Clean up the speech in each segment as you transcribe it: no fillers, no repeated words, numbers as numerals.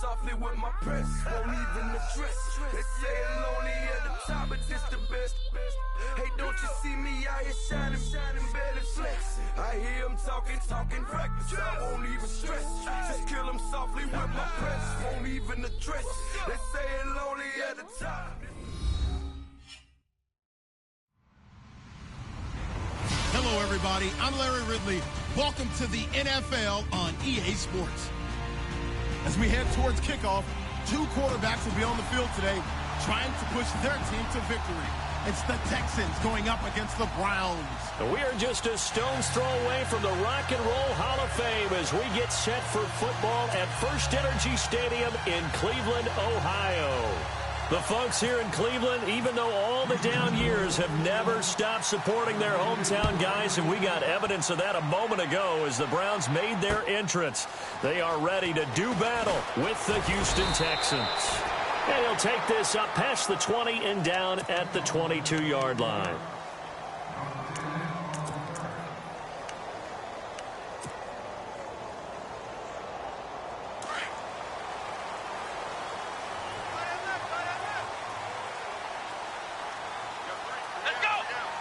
softly with my press, won't even address. They say it lonely at the top, but this the best. Hey, don't you see me out here shining, barely flex. I hear them talking reckless, I won't even stress. Just kill them softly with my press, won't even address. They say it lonely at the top. Hello, everybody. I'm Larry Ridley. Welcome to the NFL on EA Sports. As we head towards kickoff, two quarterbacks will be on the field today trying to push their team to victory. It's the Texans going up against the Browns. We are just a stone's throw away from the Rock and Roll Hall of Fame as we get set for football at First Energy Stadium in Cleveland, Ohio. The folks here in Cleveland, even though all the down years, have never stopped supporting their hometown guys, and we got evidence of that a moment ago as the Browns made their entrance. They are ready to do battle with the Houston Texans. And he'll take this up past the 20 and down at the 22-yard line.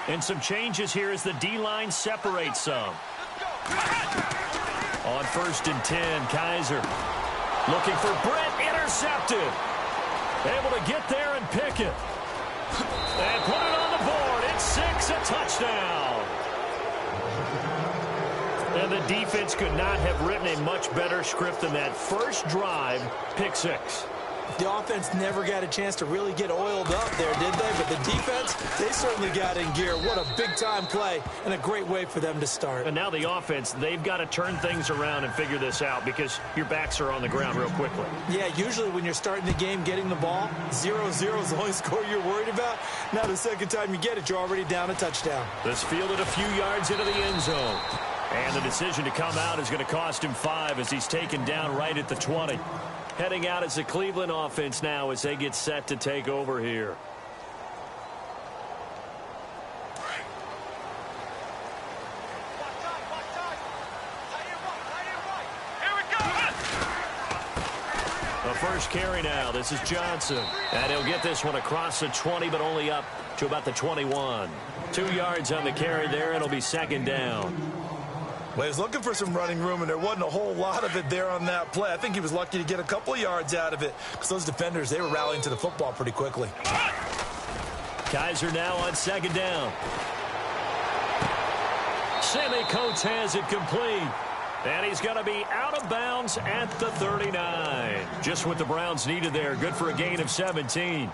And some changes here as the D-line separates some. On 1st and 10, Kaiser looking for Brett, intercepted. Able to get there and pick it. And put it on the board. It's 6, a touchdown. And the defense could not have written a much better script than that first drive, pick 6. The offense never got a chance to really get oiled up there, did they? But the defense, they certainly got in gear. What a big-time play and a great way for them to start. And now the offense, they've got to turn things around and figure this out because your backs are on the ground real quickly. Yeah, usually when you're starting the game, getting the ball, 0-0 is the only score you're worried about. Now the second time you get it, you're already down a touchdown. This fielded a few yards into the end zone. And the decision to come out is going to cost him 5 as he's taken down right at the 20. Heading out as the Cleveland offense now as they get set to take over here. The first carry now. This is Johnson. And he'll get this one across the 20, but only up to about the 21. 2 yards on the carry there. It'll be second down. Well, he was looking for some running room, and there wasn't a whole lot of it there on that play. I think he was lucky to get a couple of yards out of it because those defenders, they were rallying to the football pretty quickly. Kaiser now on second down. Sammy Coates has it complete. And he's going to be out of bounds at the 39. Just what the Browns needed there. Good for a gain of 17.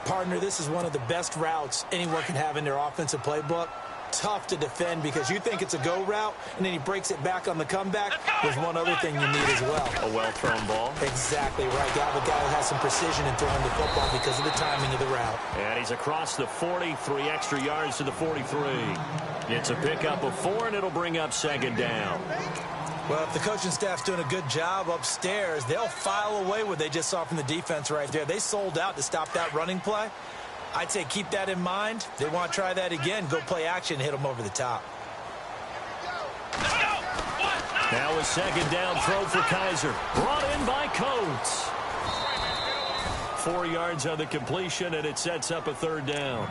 Partner, this is one of the best routes anyone can have in their offensive playbook. Tough to defend because you think it's a go route, and then he breaks it back on the comeback. There's one other thing you need as well. A well-thrown ball. Exactly right. You have a guy who has some precision in throwing the football because of the timing of the route. And he's across the 40, 3 extra yards to the 43. It's a pickup of 4, and it'll bring up second down. Well, if the coaching staff's doing a good job upstairs, they'll file away what they just saw from the defense right there. They sold out to stop that running play. I'd say keep that in mind. They want to try that again. Go play action, hit them over the top. Now a second down throw for Kaiser. Brought in by Coates. 4 yards on the completion, and it sets up a third down.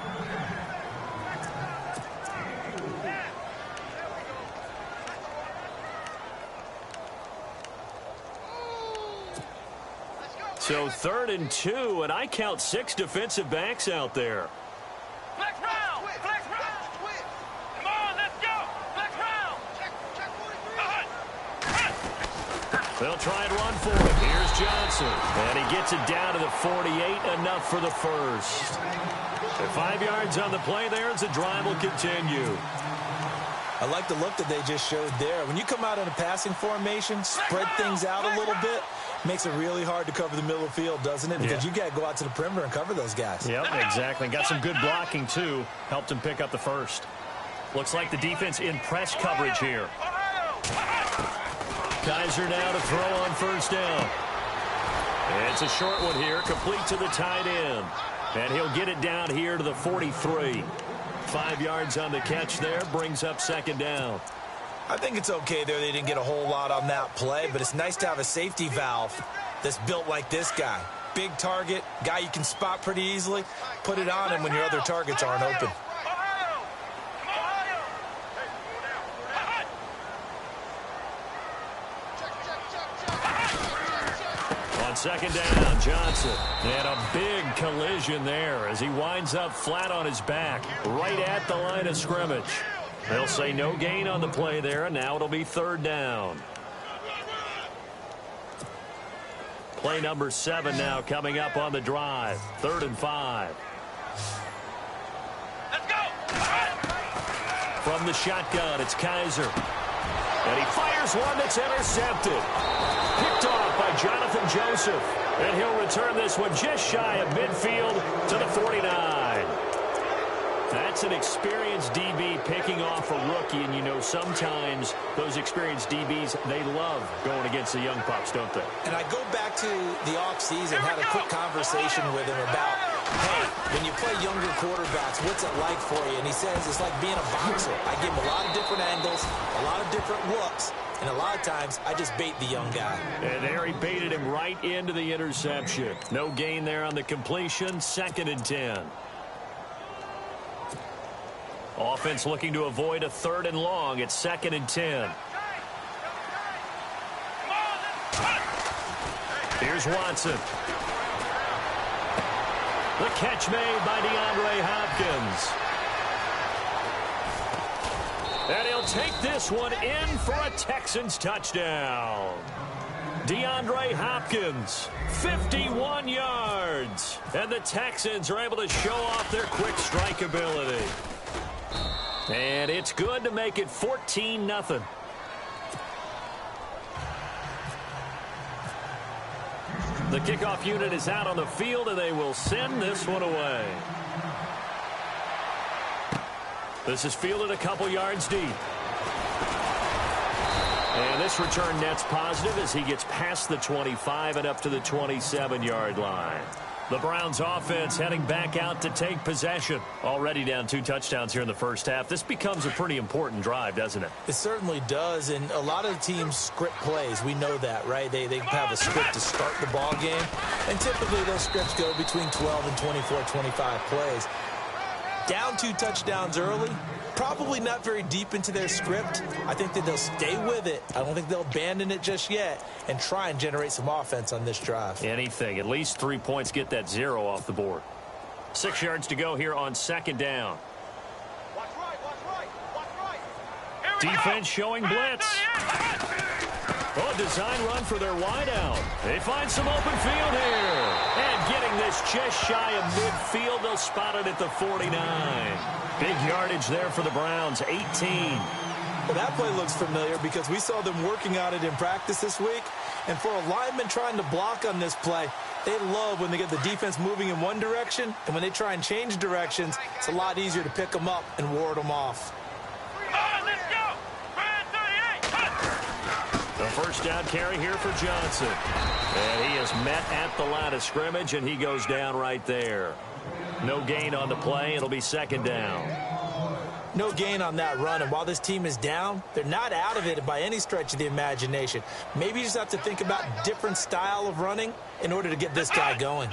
So 3rd and 2, and I count 6 defensive backs out there. Flex round! Flex round! Come on, let's go! Flex round! They'll try and run for it. Here's Johnson. And he gets it down to the 48, enough for the first. And 5 yards on the play there as the drive will continue. I like the look that they just showed there. When you come out in a passing formation, spread things out a little bit, makes it really hard to cover the middle of the field, doesn't it? Because you got to go out to the perimeter and cover those guys. Yep, exactly. Got some good blocking, too. Helped him pick up the first. Looks like the defense in press coverage here. Kaiser now to throw on first down. It's a short one here, complete to the tight end. And he'll get it down here to the 43. 5 yards on the catch there, brings up second down. I think it's okay there. They didn't get a whole lot on that play, but it's nice to have a safety valve that's built like this guy. Big target, guy you can spot pretty easily. Put it on him when your other targets aren't open. On second down, Johnson. And a big collision there as he winds up flat on his back, right at the line of scrimmage. They'll say no gain on the play there, and now it'll be third down. Play number 7 now coming up on the drive. 3rd and 5. Let's go! From the shotgun, it's Kaiser. And he fires one that's intercepted. Picked off by Jonathan Joseph. And he'll return this one just shy of midfield to the 49. That's an experienced DB picking off a rookie, and you know sometimes those experienced DBs, they love going against the young pups, don't they? And I go back to the offseason, had a quick conversation with him about, hey, when you play younger quarterbacks, what's it like for you? And he says it's like being a boxer. I give him a lot of different angles, a lot of different looks, and a lot of times I just bait the young guy. And there he baited him right into the interception. No gain there on the completion, 2nd and 10. Offense looking to avoid a 3rd and long. It's 2nd and 10. Here's Watson. The catch made by DeAndre Hopkins. And he'll take this one in for a Texans touchdown. DeAndre Hopkins, 51 yards. And the Texans are able to show off their quick strike ability. And it's good to make it 14-0. The kickoff unit is out on the field, and they will send this one away. This is fielded a couple yards deep. And this return net's positive as he gets past the 25 and up to the 27-yard line. The Browns offense heading back out to take possession. Already down 2 touchdowns here in the first half. This becomes a pretty important drive, doesn't it? It certainly does, and a lot of teams script plays. We know that, right? They have a script to start the ball game, and typically those scripts go between 12 and 24, 25 plays. Down 2 touchdowns early, probably not very deep into their script. I think that they'll stay with it. I don't think they'll abandon it just yet and try and generate some offense on this drive. Anything. At least 3 points, get that 0 off the board. 6 yards to go here on 2nd down. Watch right. Defense showing blitz. Oh, a design run for their wideout. They find some open field here. And getting this just shy of midfield, they'll spot it at the 49. Big yardage there for the Browns, 18. Well, that play looks familiar because we saw them working on it in practice this week. And for a lineman trying to block on this play, they love when they get the defense moving in one direction. And when they try and change directions, it's a lot easier to pick them up and ward them off. Let's go! The first down carry here for Johnson. And he is met at the line of scrimmage, and he goes down right there. No gain on the play. It'll be 2nd down. No gain on that run, and while this team is down, they're not out of it by any stretch of the imagination. Maybe you just have to think about a different style of running in order to get this guy going.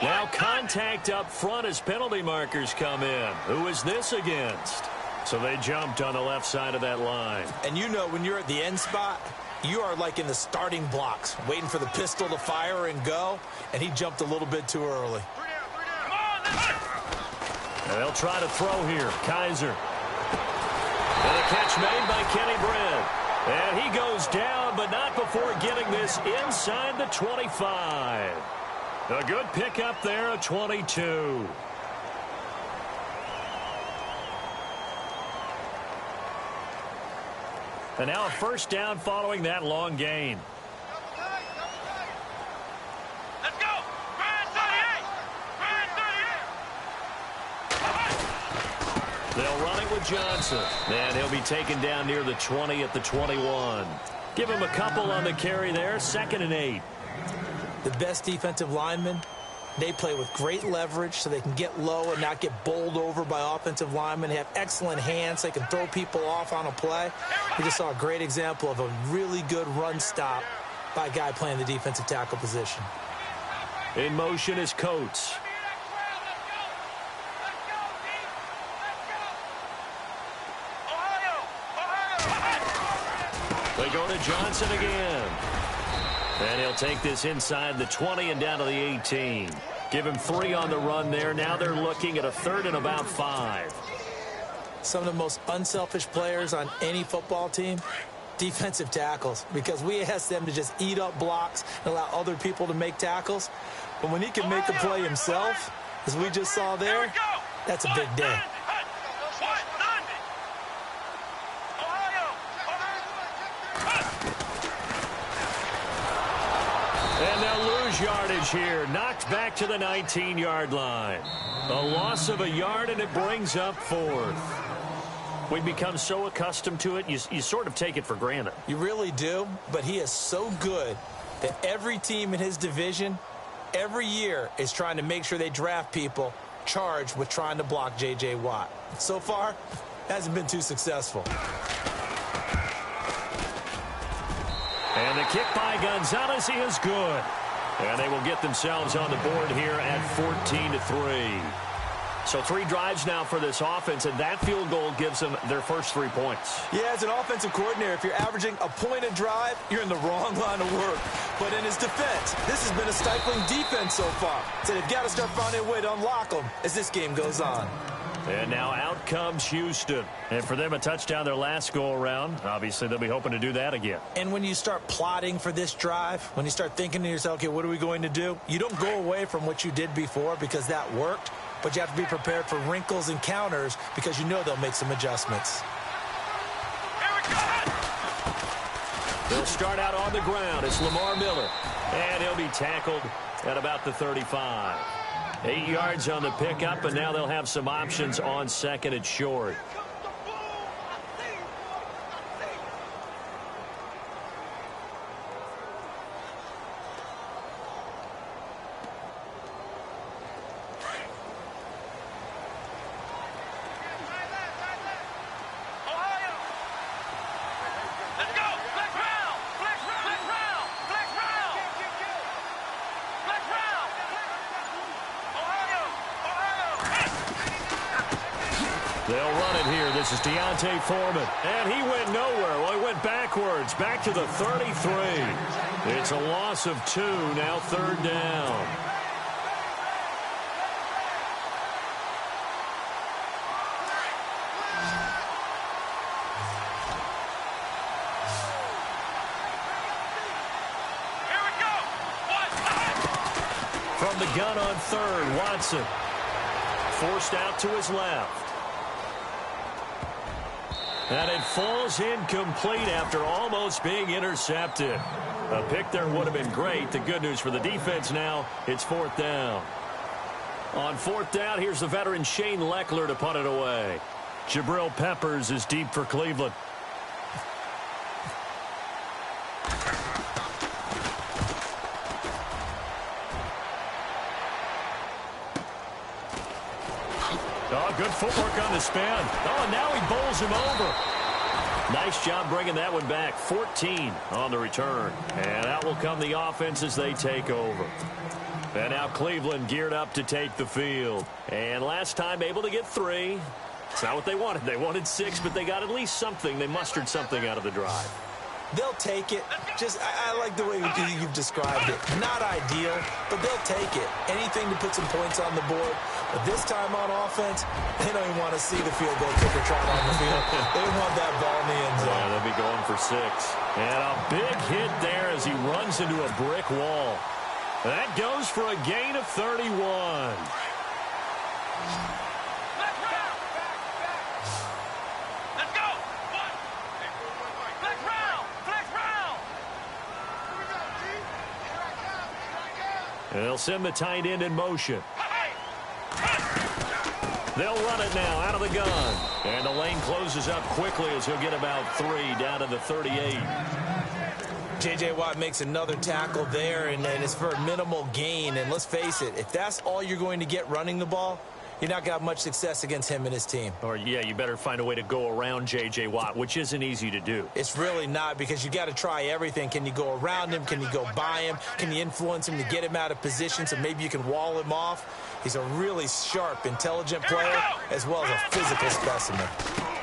Now contact up front as penalty markers come in. Who is this against? So they jumped on the left side of that line. And you know when you're at the end spot, you are like in the starting blocks, waiting for the pistol to fire and go, and he jumped a little bit too early. And they'll try to throw here. Kaiser. And a catch made by Kenny Britt. And he goes down, but not before getting this inside the 25. A good pickup there, a 22. And now a first down following that long gain. Let's go! Brand 38! They'll run it with Johnson. And he'll be taken down near the 20 at the 21. Give him a couple on the carry there. 2nd and 8. The best defensive lineman They play with great leverage so they can get low and not get bowled over by offensive linemen. They have excellent hands so they can throw people off on a play. We just saw a great example of a really good run stop by a guy playing the defensive tackle position. In motion is Coates. They go to Johnson again. And he'll take this inside the 20 and down to the 18. Give him 3 on the run there. Now they're looking at a 3rd and about 5. Some of the most unselfish players on any football team, defensive tackles, because we ask them to just eat up blocks and allow other people to make tackles. But when he can make a play himself, as we just saw there, that's a big day. And they'll lose yardage here. Knocked back to the 19-yard line. A loss of a yard, and it brings up 4th. We become so accustomed to it, you sort of take it for granted. You really do, but he is so good that every team in his division, every year, is trying to make sure they draft people charged with trying to block J.J. Watt. So far, hasn't been too successful. And the kick by Gonzalez is good. And they will get themselves on the board here at 14-3. So 3 drives now for this offense, and that field goal gives them their first 3 points. Yeah, as an offensive coordinator, if you're averaging a point a drive, you're in the wrong line of work. But in his defense, this has been a stifling defense so far. So they've got to start finding a way to unlock them as this game goes on. And now out comes Houston. And for them, a touchdown their last go-around. Obviously, they'll be hoping to do that again. And when you start plotting for this drive, when you start thinking to yourself, okay, what are we going to do? You don't go away from what you did before because that worked. But you have to be prepared for wrinkles and counters because you know they'll make some adjustments. They'll start out on the ground. It's Lamar Miller. And he'll be tackled at about the 35. 8 yards on the pickup, and now they'll have some options on 2nd and short. They'll run it here. This is Deontay Foreman. And he went nowhere. Well, he went backwards, back to the 33. It's a loss of 2, now 3rd down. From the gun on 3rd, Watson. Forced out to his left. And it falls incomplete after almost being intercepted. A pick there would have been great. The good news for the defense now, it's 4th down. On 4th down, here's the veteran Shane Leckler to punt it away. Jabril Peppers is deep for Cleveland. Oh, good footwork on the spin. Oh, and now he bowls him over. Nice job bringing that one back. 14 on the return. And out will come the offense as they take over. And now Cleveland geared up to take the field. And last time able to get 3. It's not what they wanted. They wanted 6, but they got at least something. They mustered something out of the drive. They'll take it. I like the way you've described it. Not ideal, but they'll take it. Anything to put some points on the board. But this time on offense, they don't even want to see the field goal kicker trying on the field. They want that ball in the end zone. Yeah, they'll be going for 6. And a big hit there as he runs into a brick wall. That goes for a gain of 31. And they'll send the tight end in motion. They'll run it now out of the gun. And the lane closes up quickly as he'll get about 3 down to the 38. J.J. Watt makes another tackle there, and it's for a minimal gain. And let's face it, if that's all you're going to get running the ball, you're not going to have much success against him and his team. Or, yeah, you better find a way to go around J.J. Watt, which isn't easy to do. It's really not, because you got to try everything. Can you go around him? Can you go by him? Can you influence him to get him out of position so maybe you can wall him off? He's a really sharp, intelligent player, as well as a physical specimen.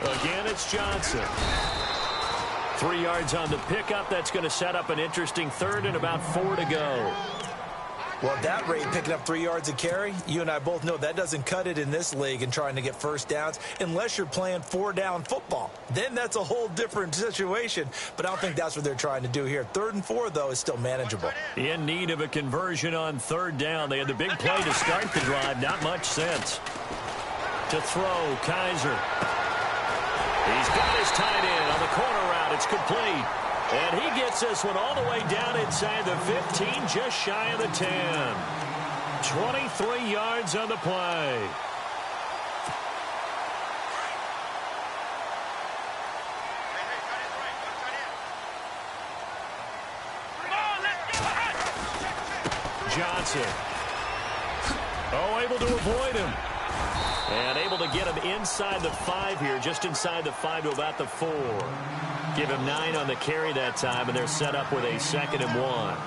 Again, it's Johnson. 3 yards on the pickup. That's going to set up an interesting third and about 4 to go. Well, at that rate, picking up 3 yards a carry, you and I both know that doesn't cut it in this league and trying to get first downs unless you're playing 4-down football. Then that's a whole different situation, but I don't think that's what they're trying to do here. 3rd and 4, though, is still manageable. In need of a conversion on 3rd down. They had the big play to start the drive. Not much sense. To throw, Kaiser. He's got his tight end on the corner route. It's complete. And he gets this one all the way down inside the 15, just shy of the 10. 23 yards on the play. Johnson. Oh, able to avoid him. And able to get him inside the 5 here, just inside the 5 to about the 4. Give him 9 on the carry that time, and they're set up with a 2nd and 1.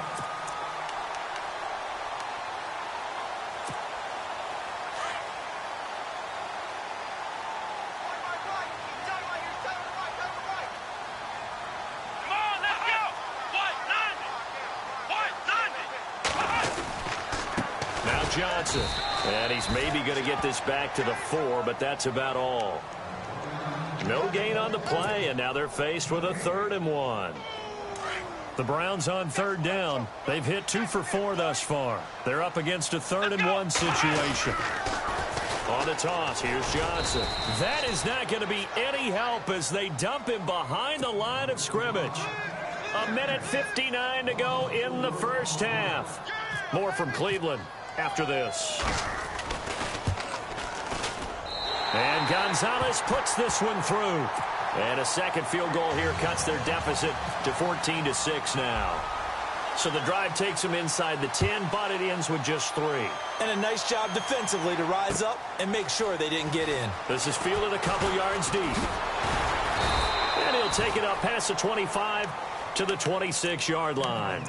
Now Johnson. And he's maybe going to get this back to the 4, but that's about all. No gain on the play, and now they're faced with a 3rd and 1. The Browns on 3rd down. They've hit 2 for 4 thus far. They're up against a 3rd and 1 situation. On the toss, here's Johnson. That is not going to be any help as they dump him behind the line of scrimmage. 1:59 to go in the first half. More from Cleveland after this. And Gonzalez puts this one through. And a second field goal here cuts their deficit to 14-6 now. So the drive takes them inside the 10, but it ends with just 3. And a nice job defensively to rise up and make sure they didn't get in. This is fielded a couple yards deep. And he'll take it up past the 25 to the 26-yard line.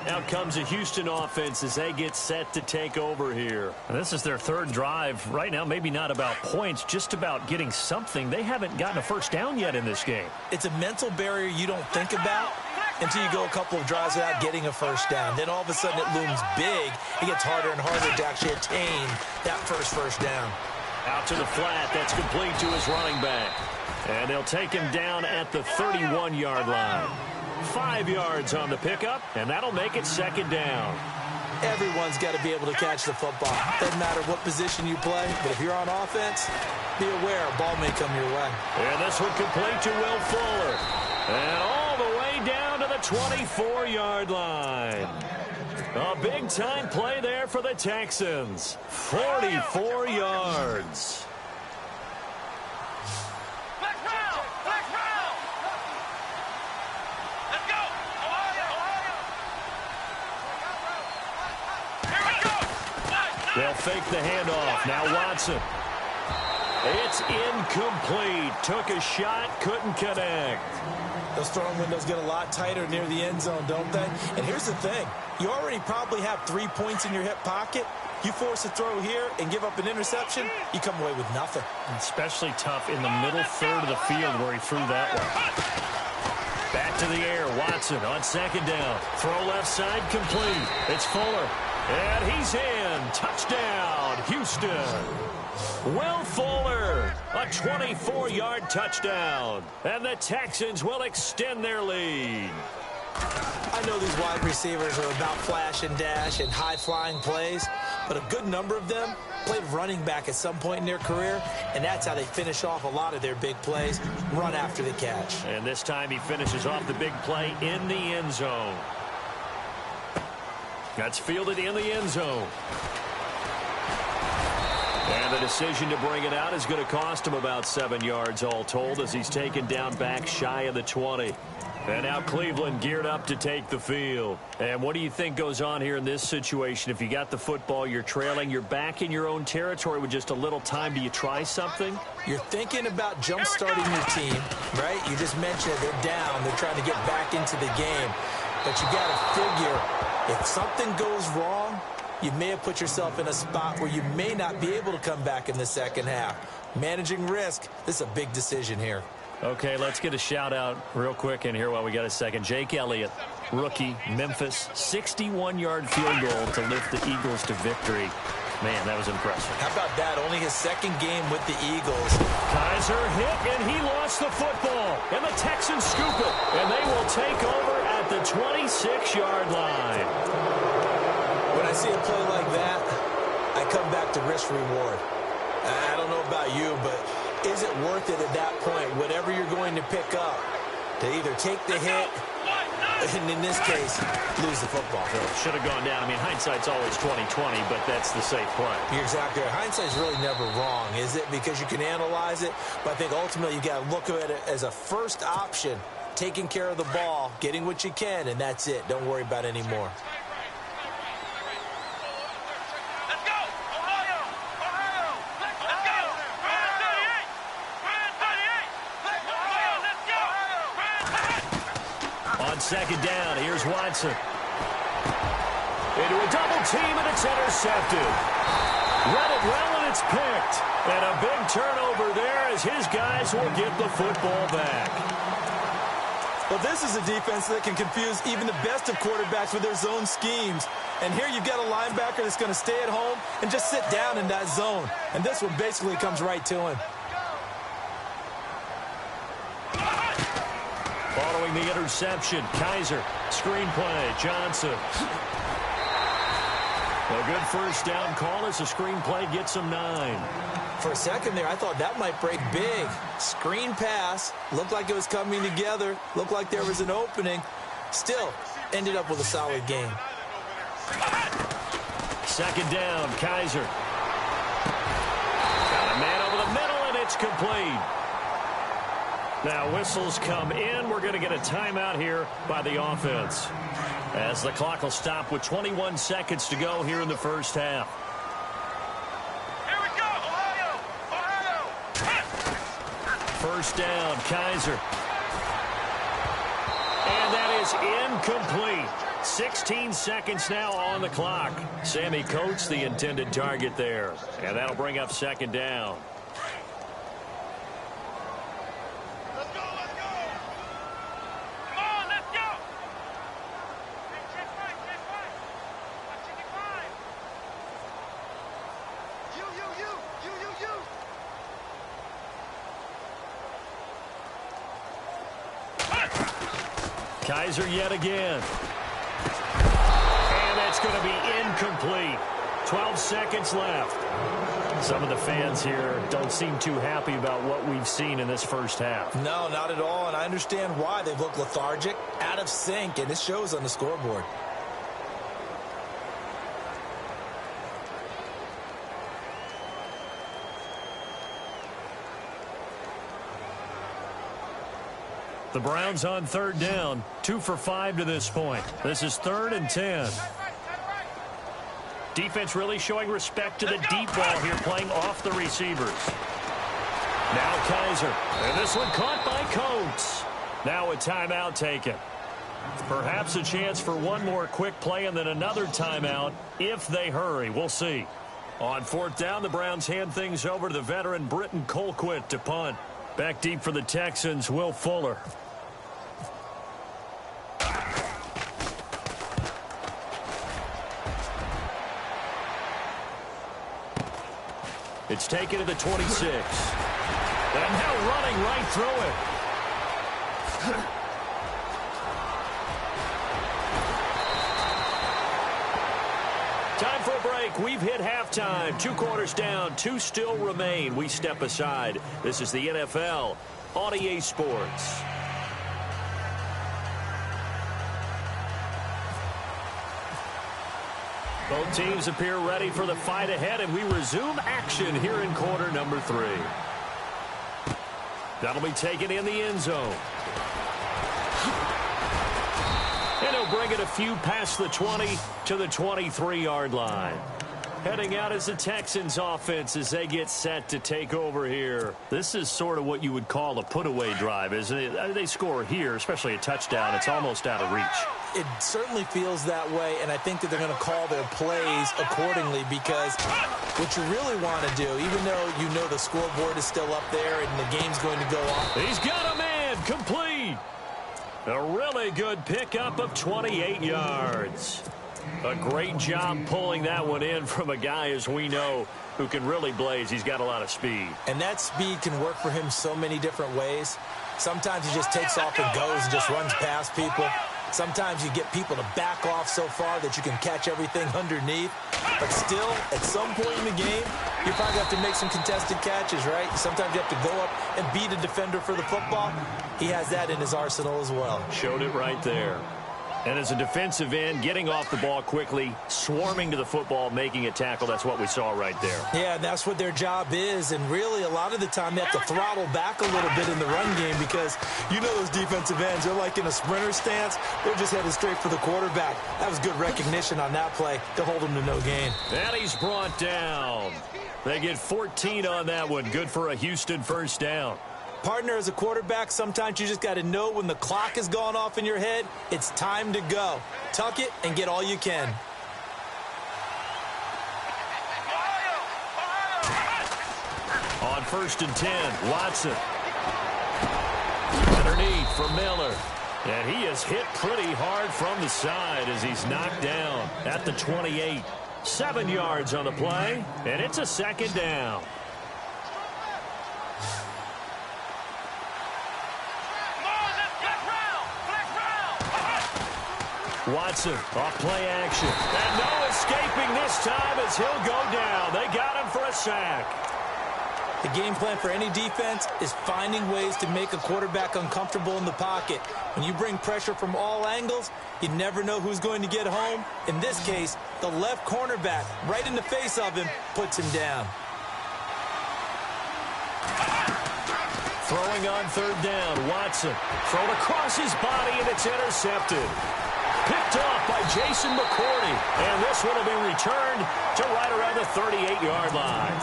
Out comes the Houston offense as they get set to take over here. And this is their 3rd drive. Right now, maybe not about points, just about getting something. They haven't gotten a first down yet in this game. It's a mental barrier you don't think about until you go a couple of drives without getting a first down. Then all of a sudden it looms big. It gets harder and harder to actually attain that first down. Out to the flat. That's complete to his running back. And they'll take him down at the 31-yard line. 5 yards on the pickup, and that'll make it 2nd down. Everyone's got to be able to catch the football. Doesn't matter what position you play, but if you're on offense, be aware a ball may come your way. And this one complete to Will Fuller. And all the way down to the 24-yard line. A big-time play there for the Texans. 44 yards. They'll fake the handoff. Now Watson. It's incomplete. Took a shot, couldn't connect. Those throwing windows get a lot tighter near the end zone, don't they? And here's the thing. You already probably have 3 points in your hip pocket. You force a throw here and give up an interception, you come away with nothing. Especially tough in the middle 3rd of the field where he threw that one. Back to the air. Watson on 2nd down. Throw left side complete. It's Fuller. And he's in. Touchdown, Houston. Will Fuller, a 24-yard touchdown. And the Texans will extend their lead. I know these wide receivers are about flash and dash and high-flying plays, but a good number of them played running back at some point in their career, and that's how they finish off a lot of their big plays, run after the catch. And this time he finishes off the big play in the end zone. That's fielded in the end zone. And the decision to bring it out is going to cost him about 7 yards all told as he's taken down back shy of the 20. And now Cleveland geared up to take the field. And what do you think goes on here in this situation? If you got the football, you're trailing, you're back in your own territory with just a little time. Do you try something? You're thinking about jump-starting your team, right? You just mentioned they're down. They're trying to get back into the game. But you got to figure if something goes wrong, you may have put yourself in a spot where you may not be able to come back in the second half. Managing risk, this is a big decision here. Okay, let's get a shout-out real quick in here while we got a second. Jake Elliott, rookie, Memphis, 61-yard field goal to lift the Eagles to victory. Man, that was impressive. How about that? Only his second game with the Eagles. Kaiser hit, and he lost the football. And the Texans scoop it, and they will take over at the 26-yard line. When I see a play like that, I come back to risk-reward. I don't know about you, but is it worth it at that point, whatever you're going to pick up, to either take the hit, and in this case, lose the football? Should have gone down. I mean, hindsight's always 20/20, but that's the safe play. You're exactly right. Hindsight's really never wrong, is it? Because you can analyze it, but I think ultimately you got to look at it as a first option, taking care of the ball, getting what you can, and that's it. Don't worry about any more. Second down, here's Watson. Into a double team, and it's intercepted. Read it well, and it's picked. And a big turnover there as his guys will get the football back. Well, this is a defense that can confuse even the best of quarterbacks with their zone schemes. And here you've got a linebacker that's going to stay at home and just sit down in that zone. And this one basically comes right to him. Following the interception, Kaiser, screen play, Johnson. A good first down call as the screen play gets him 9. For a second there, I thought that might break big. Screen pass, looked like it was coming together, looked like there was an opening. Still, ended up with a solid game. Second down, Kaiser. Got a man over the middle, and it's complete. Now whistles come in. We're going to get a timeout here by the offense, as the clock will stop with 21 seconds to go here in the first half. Here we go, Ohio! First down, Kaiser. And that is incomplete. 16 seconds now on the clock. Sammy Coates, the intended target there. And that'll bring up second down. Kaiser yet again. And that's going to be incomplete. 12 seconds left. Some of the fans here don't seem too happy about what we've seen in this first half. No, not at all, and I understand why. They've looked lethargic, out of sync, and it shows on the scoreboard. The Browns on third down, 2 for 5 to this point. This is 3rd and 10. Defense really showing respect to the deep ball here, playing off the receivers. Now Kaiser, and this one caught by Coates. Now a timeout taken. Perhaps a chance for one more quick play and then another timeout if they hurry. We'll see. On 4th down, the Browns hand things over to the veteran Britton Colquitt to punt. Back deep for the Texans, Will Fuller. It's taken to the 26. And now running right through it. Time for a break. We've hit halftime. 2 quarters down. 2 still remain. We step aside. This is the NFL on EA Sports. Both teams appear ready for the fight ahead, and we resume action here in quarter number 3. That'll be taken in the end zone. And he'll bring it a few past the 20 to the 23-yard line. Heading out as the Texans offense as they get set to take over here. This is sort of what you would call a put-away drive, isn't it? They score here, especially a touchdown. It's almost out of reach. It certainly feels that way, and I think that they're going to call their plays accordingly, because what you really want to do, even though you know the scoreboard is still up there and the game's going to go on. He's got a man complete. A really good pickup of 28 yards. A great job pulling that one in from a guy, as we know, who can really blaze. He's got a lot of speed. And that speed can work for him so many different ways. Sometimes he just takes off and goes and just runs past people. Sometimes you get people to back off so far that you can catch everything underneath. But still, at some point in the game, you probably have to make some contested catches, right? Sometimes you have to go up and beat a defender for the football. He has that in his arsenal as well. Showed it right there. And as a defensive end, getting off the ball quickly, swarming to the football, making a tackle, that's what we saw right there. Yeah, that's what their job is. And really, a lot of the time, they have to throttle back a little bit in the run game, because you know those defensive ends, they're like in a sprinter stance. They're just headed straight for the quarterback. That was good recognition on that play to hold him to no gain. And he's brought down. They get 14 on that one. Good for a Houston first down. Partner, as a quarterback, sometimes you just got to know when the clock has gone off in your head, it's time to go. Tuck it and get all you can. On 1st and 10, Watson. Underneath for Miller. And he is hit pretty hard from the side as he's knocked down at the 28. 7 yards on the play, and it's a second down. Watson off play action. And no escaping this time as he'll go down. They got him for a sack. The game plan for any defense is finding ways to make a quarterback uncomfortable in the pocket. When you bring pressure from all angles, you never know who's going to get home. In this case, the left cornerback, right in the face of him, puts him down. Throwing on 3rd down, Watson. Thrown across his body, and it's intercepted. Picked off by Jason McCourty. And this one will be returned to right around the 38-yard line.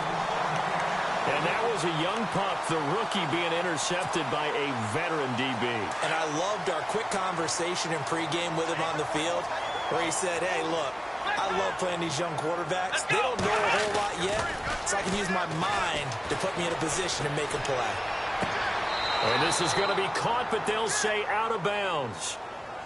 And that was a young pup, the rookie, being intercepted by a veteran DB. And I loved our quick conversation in pregame with him on the field, where he said, hey, look, I love playing these young quarterbacks. They don't know a whole lot yet, so I can use my mind to put me in a position to make a play. And this is going to be caught, but they'll say out of bounds.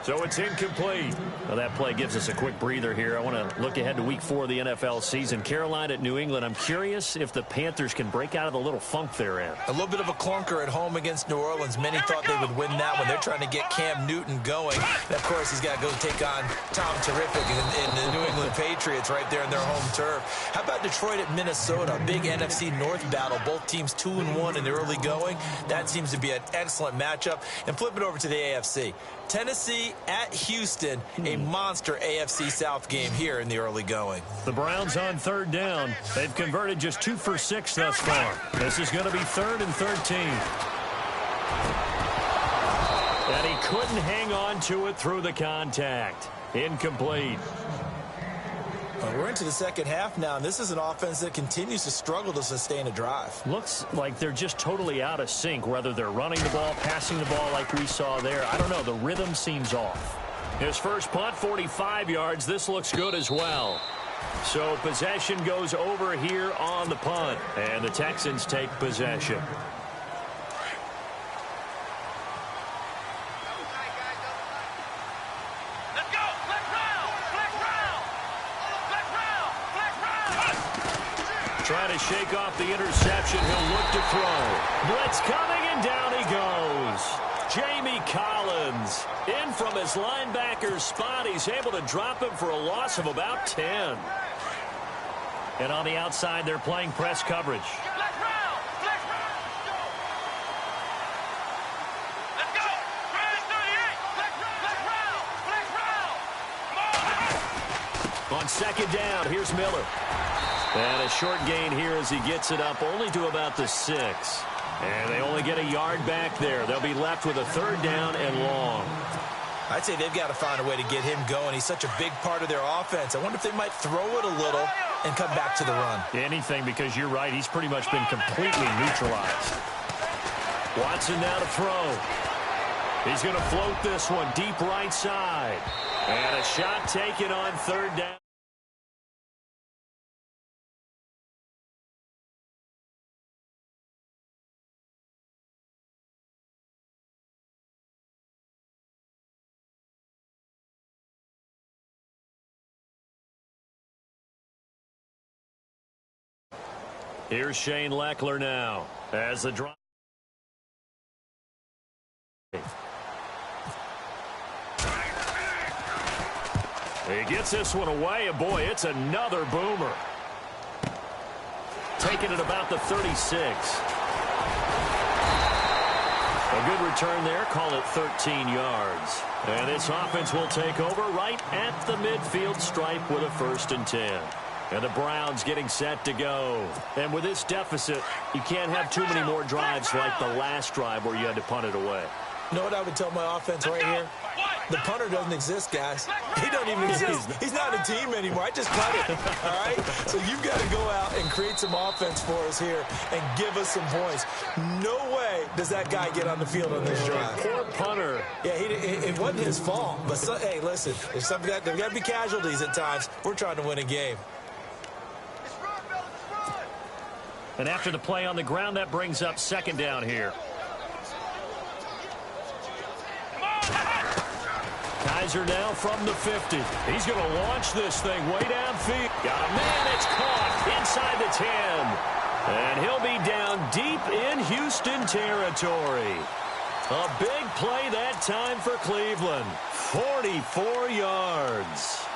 So it's incomplete. Well, that play gives us a quick breather here. I want to look ahead to week 4 of the NFL season. Carolina at New England. I'm curious if the Panthers can break out of the little funk they're in. A little bit of a clunker at home against New Orleans. Many thought they would win that one. They're trying to get Cam Newton going. And, of course, he's got to go take on Tom Terrific in the New England Patriots right there in their home turf. How about Detroit at Minnesota? A big NFC North battle. Both teams 2-1 in the early going. That seems to be an excellent matchup. And flip it over to the AFC. Tennessee at Houston, a monster AFC South game here in the early going. The Browns on 3rd down. They've converted just 2 for 6 thus far. This is going to be 3rd and 13. And he couldn't hang on to it through the contact. Incomplete. We're into the second half now, and this is an offense that continues to struggle to sustain a drive. Looks like they're just totally out of sync, whether they're running the ball, passing the ball like we saw there. I don't know. The rhythm seems off. His first punt, 45 yards. This looks good as well. So possession goes over here on the punt, and the Texans take possession. Trying to shake off the interception. He'll look to throw. Blitz coming, and down he goes. Jamie Collins in from his linebacker spot. He's able to drop him for a loss of about 10. And on the outside, they're playing press coverage. On 2nd down, here's Miller. And a short gain here as he gets it up only to about the 6. And they only get a yard back there. They'll be left with a 3rd down and long. I'd say they've got to find a way to get him going. He's such a big part of their offense. I wonder if they might throw it a little and come back to the run. Anything, because you're right. He's pretty much been completely neutralized. Watson now to throw. He's going to float this one deep right side. And a shot taken on third down. Here's Shane Leckler now as the drive. He gets this one away, and boy, it's another boomer. Taking it about the 36. A good return there, call it 13 yards. And this offense will take over right at the midfield stripe with a 1st and 10. And the Browns getting set to go. And with this deficit, you can't have too many more drives like the last drive where you had to punt it away. You know what I would tell my offense right here? The punter doesn't exist, guys. He don't even exist. He's not a team anymore. I just punt it, all right? So you've got to go out and create some offense for us here and give us some points. No way does that guy get on the field on this drive. Poor punter. Yeah, it wasn't his fault. But, hey, listen, there's got to be casualties at times. We're trying to win a game. And after the play on the ground, that brings up 2nd down here. Kaiser now from the 50. He's going to launch this thing way downfield. Got a man. It's caught inside the 10. And he'll be down deep in Houston territory. A big play that time for Cleveland. 44 yards.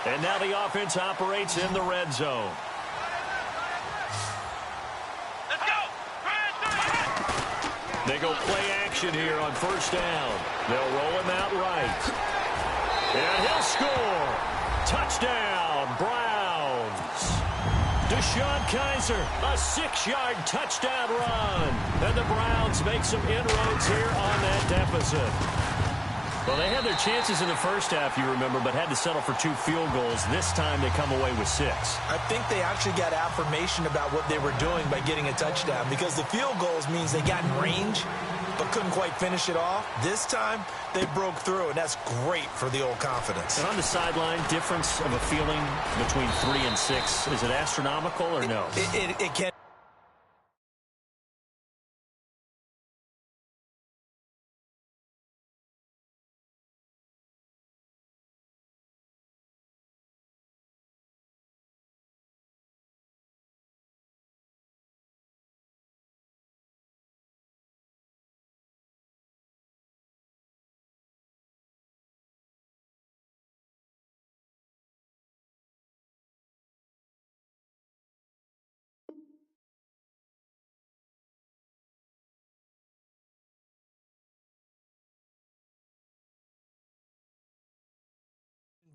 And now the offense operates in the red zone. They go play action here on 1st down. They'll roll him out right. And he'll score. Touchdown, Browns. Deshaun Kaiser, a 6-yard touchdown run. And the Browns make some inroads here on that deficit. Well, they had their chances in the first half, you remember, but had to settle for 2 field goals. This time they come away with 6. I think they actually got affirmation about what they were doing by getting a touchdown, because the field goals means they got in range but couldn't quite finish it off. This time they broke through, and that's great for the old confidence. And on the sideline, difference of a feeling between 3 and 6, is it astronomical or no? It can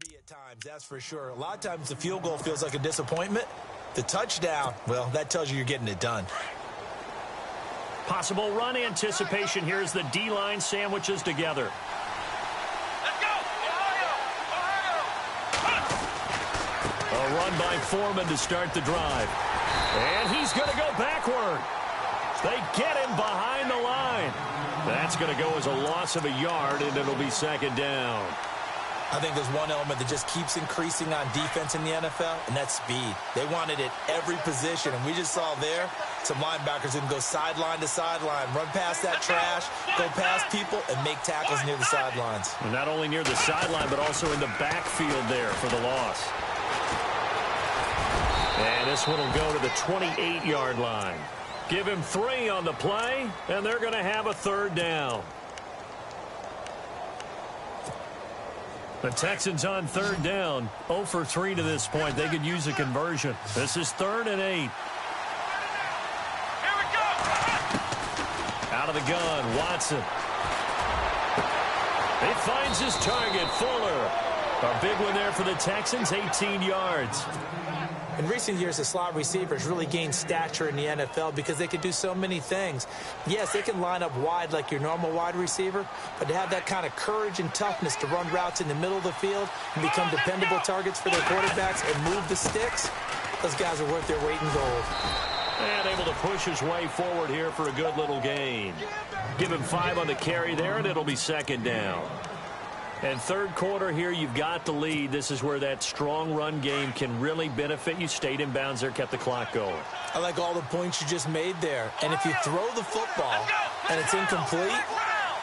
be at times, that's for sure. A lot of times the field goal feels like a disappointment. The touchdown, well, that tells you you're getting it done. Possible run anticipation here as the D-line sandwiches together. Let's go! A run by Foreman to start the drive. And he's going to go backward. They get him behind the line. That's going to go as a loss of a yard, and it'll be 2nd down. I think there's one element that just keeps increasing on defense in the NFL, and that's speed. They want it at every position, and we just saw there some linebackers who can go sideline to sideline, run past that trash, go past people, and make tackles near the sidelines. And not only near the sideline, but also in the backfield there for the loss. And this one will go to the 28-yard line. Give him 3 on the play, and they're going to have a 3rd down. The Texans on 3rd down, 0 for 3 to this point. They could use a conversion. This is 3rd and 8. Here we go! Out of the gun, Watson. He finds his target, Fuller. A big one there for the Texans, 18 yards. In recent years, the slot receivers really gained stature in the NFL because they can do so many things. Yes, they can line up wide like your normal wide receiver, but to have that kind of courage and toughness to run routes in the middle of the field and become dependable targets for their quarterbacks and move the sticks, those guys are worth their weight in gold. And able to push his way forward here for a good little gain. Give him 5 on the carry there, and it'll be second down. And third quarter here, you've got the lead. This is where that strong run game can really benefit you. Stayed in bounds there, kept the clock going. I like all the points you just made there. And if you throw the football and it's incomplete,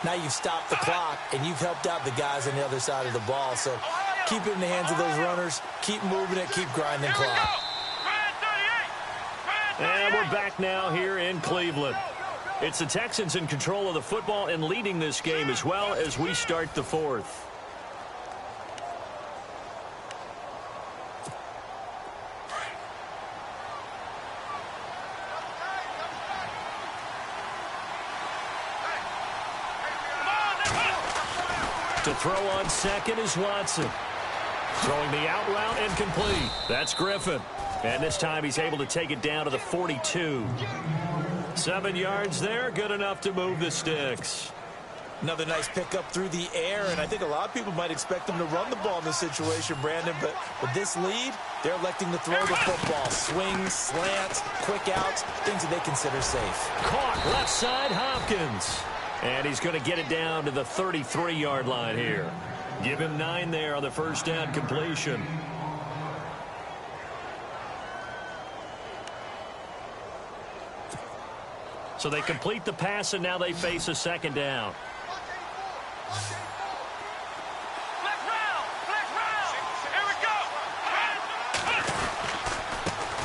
now you've stopped the clock and you've helped out the guys on the other side of the ball. So keep it in the hands of those runners. Keep moving it. Keep grinding clock. And we're back now here in Cleveland. It's the Texans in control of the football and leading this game as well as we start the fourth. To throw on second is Watson. Throwing the out route and complete. That's Griffin. And this time he's able to take it down to the 42. 7 yards there, good enough to move the sticks. Another nice pickup through the air, and I think a lot of people might expect them to run the ball in this situation, Brandon, but with this lead, they're electing to throw the football. Swings, slants, quick outs, things that they consider safe. Caught left side, Hopkins. And he's going to get it down to the 33-yard line here. Give him 9 there on the first down completion. So they complete the pass, and now they face a second down.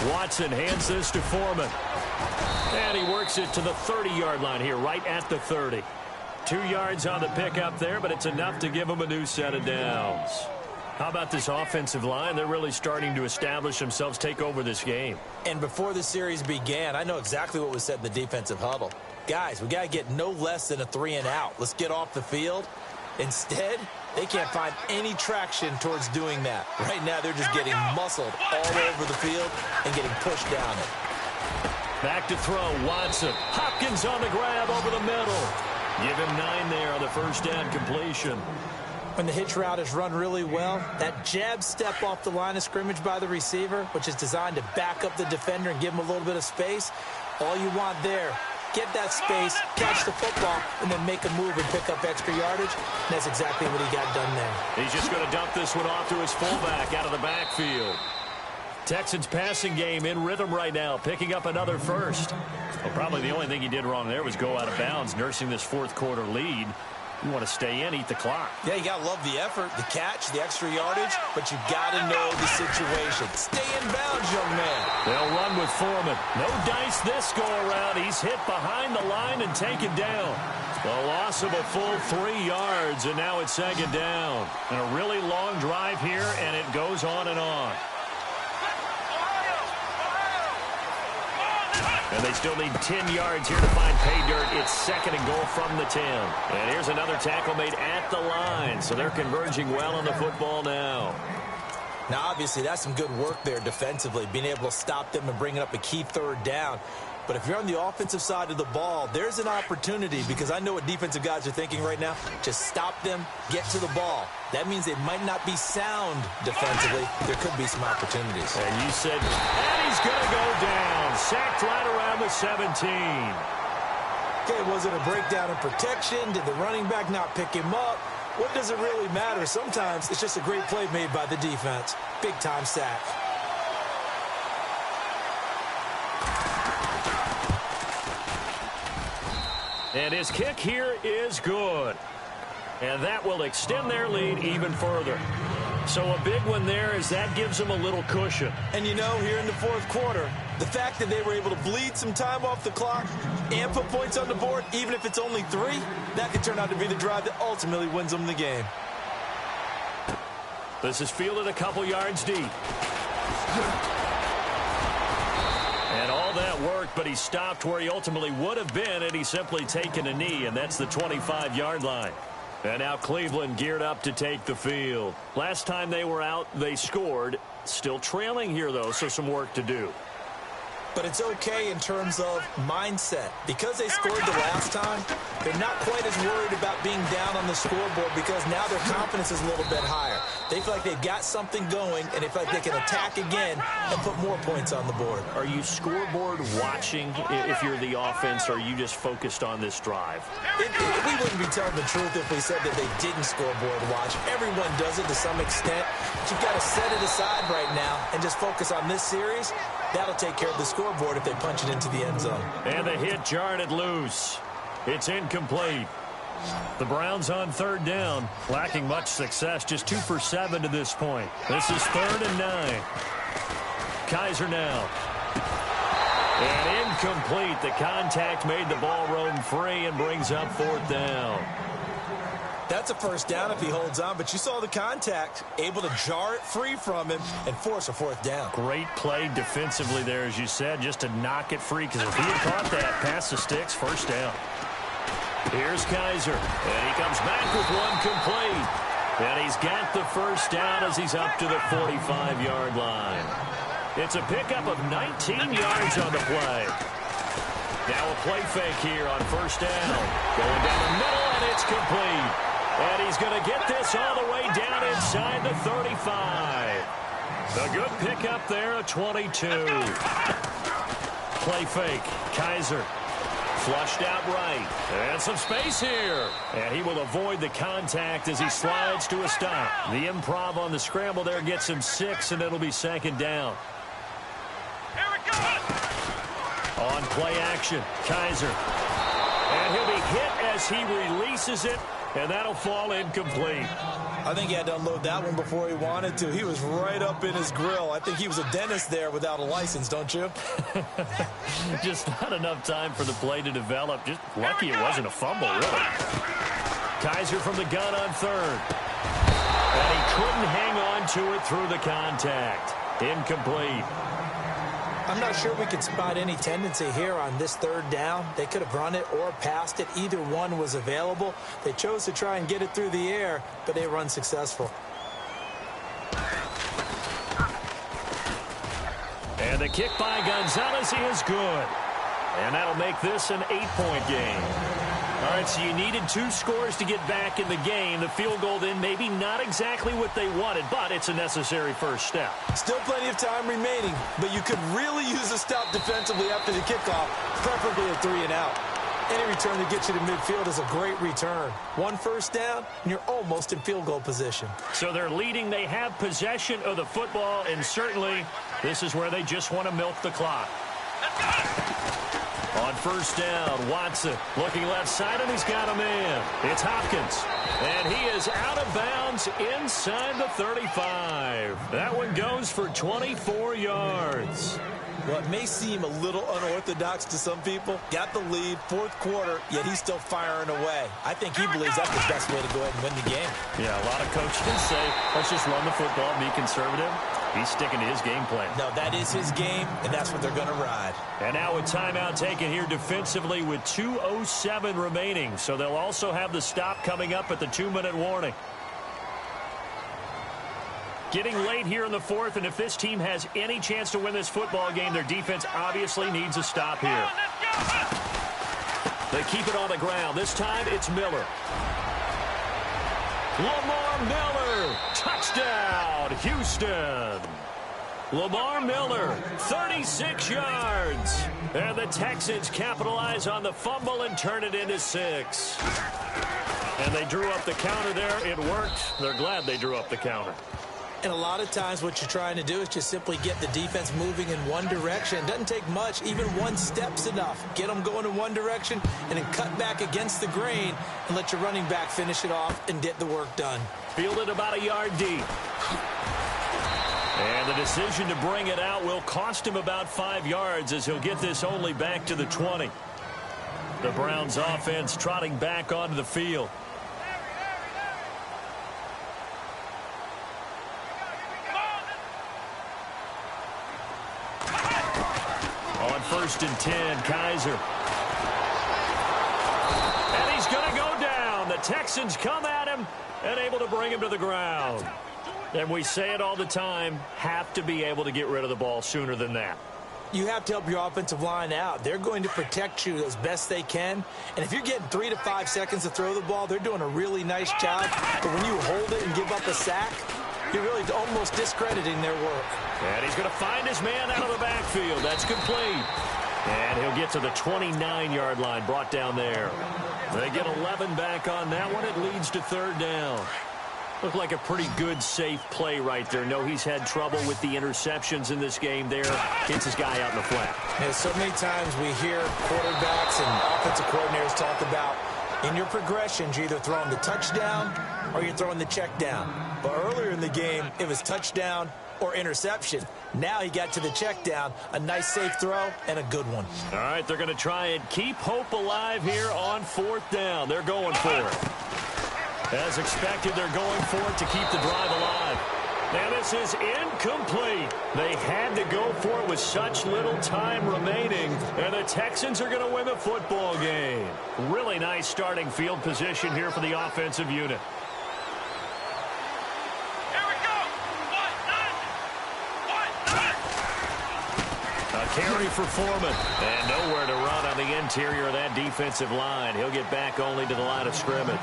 Watson hands this to Foreman. And he works it to the 30-yard line here, right at the 30. 2 yards on the pickup there, but it's enough to give him a new set of downs. How about this offensive line? They're really starting to establish themselves, take over this game. And before the series began, I know exactly what was said in the defensive huddle. Guys, we got to get no less than a 3 and out. Let's get off the field. Instead, they can't find any traction towards doing that. Right now, they're just getting muscled all over the field and getting pushed down it. Back to throw, Watson. Hopkins on the grab over the middle. Give him 9 there on the first down completion. When the hitch route is run really well, that jab step off the line of scrimmage by the receiver, which is designed to back up the defender and give him a little bit of space, all you want there, get that space, catch the football, and then make a move and pick up extra yardage. And that's exactly what he got done there. He's just going to dump this one off to his fullback out of the backfield. Texans passing game in rhythm right now, picking up another first. Well, probably the only thing he did wrong there was go out of bounds, nursing this fourth quarter lead. You want to stay in, eat the clock. Yeah, you got to love the effort, the catch, the extra yardage, but you got to know the situation. Stay in bounds, young man. They'll run with Foreman. No dice this go around. He's hit behind the line and taken down. The loss of a full 3 yards, and now it's second down. And a really long drive here, and it goes on and on. And they still need 10 yards here to find pay dirt. It's second and goal from the 10. And here's another tackle made at the line. So they're converging well on the football now. Now, obviously, that's some good work there defensively, being able to stop them and bringing up a key third down. But if you're on the offensive side of the ball, there's an opportunity, because I know what defensive guys are thinking right now. Just stop them, get to the ball. That means they might not be sound defensively. There could be some opportunities. And you said, and he's going to go down. Sacked right around the 17. Okay, was it a breakdown in protection? Did the running back not pick him up? What does it really matter? Sometimes it's just a great play made by the defense. Big-time sack. And his kick here is good. And that will extend their lead even further. So a big one there, as that gives them a little cushion. And you know, here in the fourth quarter, the fact that they were able to bleed some time off the clock and put points on the board, even if it's only 3, that could turn out to be the drive that ultimately wins them the game. This is fielded a couple yards deep. And all that worked, but he stopped where he ultimately would have been, and he's simply taken a knee, and that's the 25-yard line. And now Cleveland geared up to take the field. Last time they were out, they scored. Still trailing here, though, so some work to do. But it's okay in terms of mindset. Because they scored the last time, they're not quite as worried about being down on the scoreboard because now their confidence is a little bit higher. They feel like they've got something going, and they feel like they can attack again and put more points on the board. Are you scoreboard watching if you're the offense, or are you just focused on this drive? We wouldn't be telling the truth if we said that they didn't scoreboard watch. Everyone does it to some extent. But you've got to set it aside right now and just focus on this series. That'll take care of the scoreboard if they punch it into the end zone. And the hit jarred it loose. It's incomplete. The Browns on third down, lacking much success, just 2 for 7 to this point. This is 3rd and 9. Kaiser now. And incomplete. The contact made the ball roam free and brings up 4th down. That's a first down if he holds on, but you saw the contact, able to jar it free from him and force a 4th down. Great play defensively there, as you said, just to knock it free, because if he had caught that, past the sticks, first down. Here's Kaiser, and he comes back with one complete. And he's got the first down as he's up to the 45-yard line. It's a pickup of 19 yards on the play. Now a play fake here on first down. Going down the middle, and it's complete. And he's going to get this all the way down inside the 35. A good pickup there, a 22. Play fake. Kaiser flushed out right. And some space here. And he will avoid the contact as he slides to a stop. The improv on the scramble there gets him 6, and it'll be 2nd down. On play action, Kaiser. And he'll be hit as he releases it, and that'll fall incomplete. I think he had to unload that one before he wanted to. He was right up in his grill. I think he was a dentist there without a license, don't you? Just not enough time for the play to develop. Just lucky it wasn't a fumble, really. Kaiser from the gun on 3rd. And he couldn't hang on to it through the contact. Incomplete. I'm not sure we could spot any tendency here on this 3rd down. They could have run it or passed it. Either one was available. They chose to try and get it through the air, but they were unsuccessful. And the kick by Gonzalez is good. And that'll make this an 8-point game. All right, so you needed 2 scores to get back in the game. The field goal then maybe not exactly what they wanted, but it's a necessary first step. Still plenty of time remaining, but you could really use a stop defensively after the kickoff, preferably a 3 and out. Any return to get you to midfield is a great return. 1 first down, and you're almost in field goal position. So they're leading. They have possession of the football, and certainly this is where they just want to milk the clock. On first down, Watson looking left side, and he's got a man. It's Hopkins, and he is out of bounds inside the 35. That one goes for 24 yards. What may seem a little unorthodox to some people, got the lead, 4th quarter, yet he's still firing away. I think he believes that's the best way to go ahead and win the game. Yeah, a lot of coaches say, let's just run the football, be conservative. He's sticking to his game plan. No, that is his game, and that's what they're going to ride. And now a timeout taken here defensively with 2:07 remaining. So they'll also have the stop coming up at the 2-minute warning. Getting late here in the 4th, and if this team has any chance to win this football game, their defense obviously needs a stop here. They keep it on the ground. This time it's Miller. Lamar Miller, touchdown, Houston. Lamar Miller, 36 yards. And the Texans capitalize on the fumble and turn it into 6. And they drew up the counter there. It worked. They're glad they drew up the counter. And a lot of times what you're trying to do is just simply get the defense moving in one direction. It doesn't take much. Even 1 step's enough. Get them going in one direction and then cut back against the grain and let your running back finish it off and get the work done. Fielded about a yard deep. And the decision to bring it out will cost him about 5 yards as he'll get this only back to the 20. The Browns offense trotting back onto the field. On 1st and 10, Kaiser. And he's going to go down. the Texans come at him and able to bring him to the ground. And we say it all the time, have to be able to get rid of the ball sooner than that. You have to help your offensive line out. They're going to protect you as best they can. And if you're getting 3 to 5 seconds to throw the ball, they're doing a really nice job. But when you hold it and give up a sack, you're really almost discrediting their work. And he's going to find his man out of the backfield. That's complete. And he'll get to the 29-yard line, brought down there. They get 11 back on that one. It leads to third down. Looked like a pretty good, safe play right there. No, he's had trouble with the interceptions in this game there. Gets his guy out in the flat. And so many times we hear quarterbacks and offensive coordinators talk about in your progressions, you're either throwing the touchdown or you're throwing the check down. But earlier in the game, it was touchdown or interception. Now he got to the check down, a nice safe throw, and a good one. All right, they're going to try and keep hope alive here on fourth down. They're going for it. As expected, they're going for it to keep the drive alive. And this is incomplete. They had to go for it with such little time remaining. And the Texans are going to win the football game. Really nice starting field position here for the offensive unit. Carry for Foreman. And nowhere to run on the interior of that defensive line. He'll get back only to the line of scrimmage.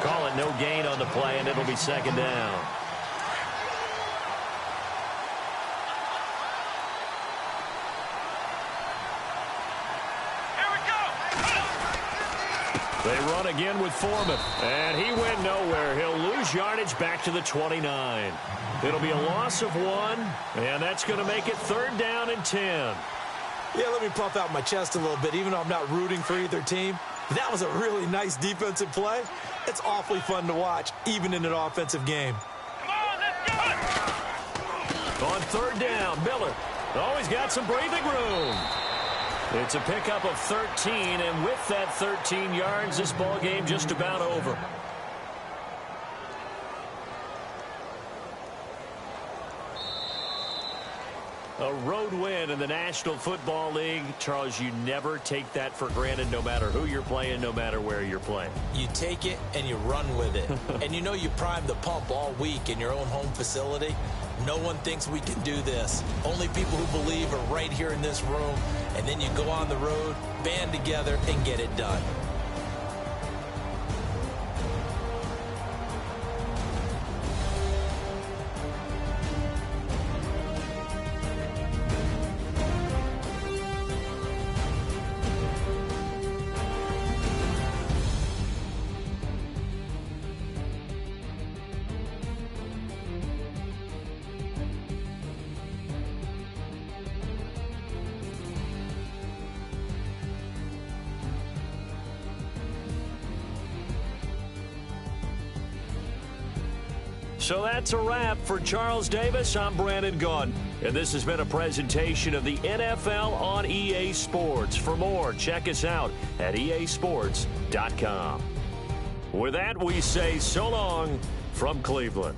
Call it no gain on the play, and it'll be second down. They run again with Foreman, and he went nowhere. He'll lose yardage back to the 29. It'll be a loss of 1, and that's going to make it third down and 10. Yeah, let me puff out my chest a little bit, even though I'm not rooting for either team. That was a really nice defensive play. It's awfully fun to watch, even in an offensive game. Come on, let's go! On third down, Miller. Oh, he's got some breathing room. It's a pickup of 13, and with that 13 yards, this ball game just about over. A road win in the National Football League. Charles, you never take that for granted, no matter who you're playing, no matter where you're playing. You take it and you run with it. And you know you primed the pump all week in your own home facility. No one thinks we can do this. Only people who believe are right here in this room. And then you go on the road, band together, and get it done. So that's a wrap for Charles Davis. I'm Brandon Gaudin, and this has been a presentation of the NFL on EA Sports. For more, check us out at easports.com. With that, we say so long from Cleveland.